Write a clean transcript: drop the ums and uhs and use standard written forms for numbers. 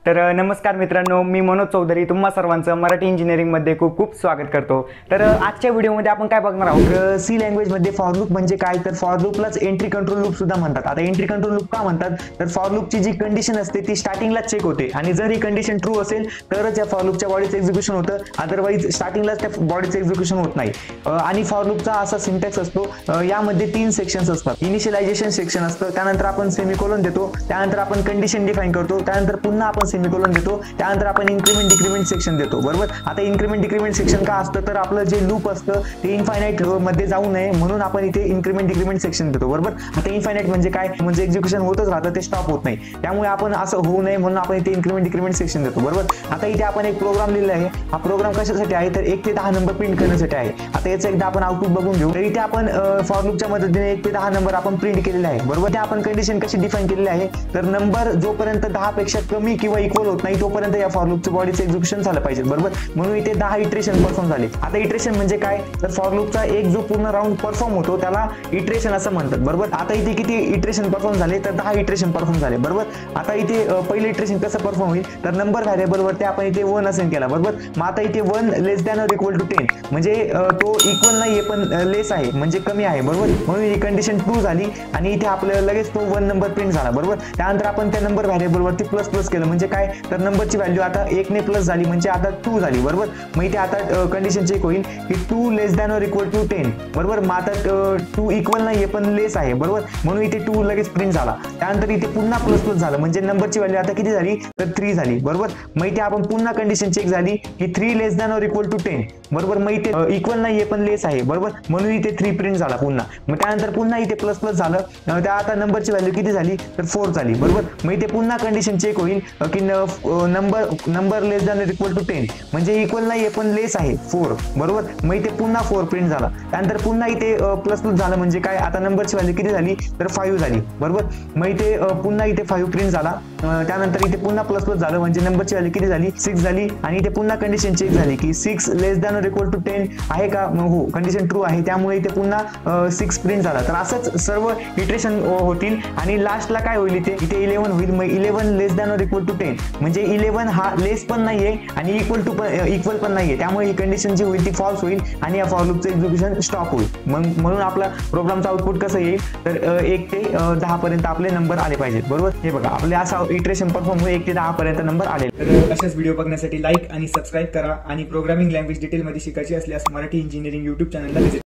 तर नमस्कार मित्रांनो, मी मनोज चौधरी तुम्हा सर्वांचं मराठी इंजिनिअरिंगमध्ये खूप खूप स्वागत करतो। तर आजच्या व्हिडिओमध्ये आपण काय बघणार आहोत, सी लँग्वेजमध्ये फॉर लूप म्हणजे काय, तर फॉर लूपलाच एंट्री कंट्रोल लूप सुद्धा म्हणतात। आता एंट्री कंट्रोल लूप का म्हणतात, तर फॉर लूपची जी कंडिशन असते ती स्टार्टिंगला चेक होते आणि जर ही कंडिशन ट्रू असेल तरच या फॉर लूपच्या बॉडीचं एक्झिक्युशन होतं, अदरवाइज स्टार्टिंगलाच त्या बॉडीचं एक्झिक्युशन होत नाही। आणि फॉर लूपचा असा सिंटॅक्स असतो, यामध्ये 3 सेक्शन्स असतात। इनिशियलायझेशन सेक्शन असतं, त्यानंतर आपण सेमीकोलन देतो, त्यानंतर आपण कंडिशन डिफाइन करतो, त्यानंतर पुन्हा आपण सेमीकोलन देतो, त्यानंतर आपण इन्क्रीमेंट डिक्रीमेंट सेक्शन देतो, बरोबर। आता इन्क्रीमेंट डिक्रीमेंट सेक्शन का असतं, तर आपलं जे लूप असतं ते इनफायनाइट मध्ये जाऊ नये म्हणून आपण इथे इन्क्रीमेंट डिक्रीमेंट सेक्शन देतो, बरोबर। आता इनफायनाइट म्हणजे काय, म्हणजे एक्झिक्युशन होतच राहतं, ते स्टॉप होत नाही, त्यामुळे आपण असं होऊ नये म्हणून आपण इथे इन्क्रीमेंट डिक्रीमेंट सेक्शन देतो, बरोबर। आता इथे आपण एक प्रोग्राम लिहिला आहे, हा प्रोग्राम कशासाठी आहे, तर 1 ते 10 नंबर प्रिंट करण्यासाठी आहे। आता याचं एकदा आपण आउटपुट बघून घेऊ। तर इथे आपण फॉर लूपच्या मदतीने 1 ते 10 नंबर आपण प्रिंट केलेले आहे, बरोबर। ते आपण कंडिशन कशी डिफाइन केलेली आहे, तर नंबर जोपर्यंत 10 पेक्षा कमी किंवा इक्वल होत नाही तोपर्यंत या फॉर लूपच्या बॉडीचं एक्झिक्युशन झालं पाहिजे, बरोबर। म्हणून इथे 10 इटरेशन परफॉर्म झाले। आता इटरेशन म्हणजे काय, तर फॉर लूपचा एक जो पूर्ण राउंड परफॉर्म होतो त्याला इटरेशन असं म्हणतात, बरोबर। आता इथे किती इटरेशन परफॉर्म झाले, तर 10 इटरेशन परफॉर्म झाले, बरोबर। आता इथे पहिले इटरेशन कसं परफॉर्म होईल, तर नंबर व्हेरिएबल वरती आपण इथे 1 असाइन केला, बरोबर। मग आता इथे 1 लेस दॅन ऑर इक्वल टू 10 म्हणजे तो इक्वल नाहीये पण लेस आहे म्हणजे कमी आहे, बरोबर। म्हणून ही कंडिशन ट्रू झाली आणि इथे आपल्याला लगेच तो 1 नंबर प्रिंट झाला, बरोबर। त्यानंतर आपण त्या नंबर व्हेरिएबल वरती प्लस प्लस केलं म्हणजे काय, तर नंबरची व्हॅल्यू आता 1 ने प्लस झाली म्हणजे आता 2 झाली, बरोबर। मग इथे आता कंडिशन चेक होईल की 2 लेस दॅन ऑर इक्वल टू 10, बरोबर। मग आता 2 इक्वल नाहीये पण लेस आहे, बरोबर, म्हणून इथे 2 लगेच प्रिंट झाला। त्यानंतर इथे पुन्हा प्लस प्लस झालं म्हणजे नंबरची व्हॅल्यू आता किती झाली, तर 3 झाली, बरोबर। मग इथे आपण पुन्हा कंडिशन चेक झाली की 3 लेस दॅन ऑर इक्वल टू 10, बरोबर। मग इथे इक्वल नाहीये पण लेस आहे, बरोबर, म्हणून इथे 3 प्रिंट झाला पुन्हा। मग त्यानंतर पुन्हा इथे प्लस प्लस झालं, त्या आता नंबरची व्हॅल्यू किती झाली, तर 4 झाली, बरोबर। मग इथे पुन्हा कंडिशन चेक होईल की number less than or equal to 10 म्हणजे इक्वल नाहीये पण लेस आहे 4, बरोबर। मग इथे पुन्हा 4 प्रिंट झाला। त्यानंतर पुन्हा इथे प्लस प्लस झालं म्हणजे काय, आता नंबरची व्हॅल्यू किती झाली, तर 5 झाली, बरोबर। मग इथे पुन्हा इथे 5 प्रिंट झाला। त्यानंतर इथे पुन्हा प्लस प्लस झालं म्हणजे नंबरची व्हॅल्यू किती झाली, 6 झाली। आणि इथे पुन्हा कंडिशन चेक झाली की 6 लेस दॅन ऑर इक्वल टू 10 आहे का, हो कंडिशन ट्रू आहे, त्यामुळे इथे पुन्हा 6 प्रिंट झाला। तर असंच सर्व इटरेशन होतील आणि लास्टला काय होईल, इथे 11 होईल। मग 11 लेस दॅन ऑर इक्वल टू 10 म्हणजे 11 हा लेस पण नाहीये आणि इक्वल पण नाहीये, त्यामुळे ही कंडिशन जी होईल ती फॉल्स होईल आणि या फॉर लूपचं एक्झिक्युशन स्टॉप होईल। म्हणून आपला प्रोग्रामचा आउटपुट कसं येईल, तर 1 ते 10 पर्यंत आपले नंबर आले पाहिजेत, बरोबर। हे बघा आपले असा इटरेशन परफॉर्म होईल 1 ते 10 पर्यंत नंबर आले। तर अशाच व्हिडिओ बघण्यासाठी लाईक आणि सबस्क्राईब करा आणि प्रोग्रामिंग लँग्वेज डिटेलमध्ये शिकायची असल्यास मराठी इंजिनिअरिंग YouTube चॅनलला व्हिजिट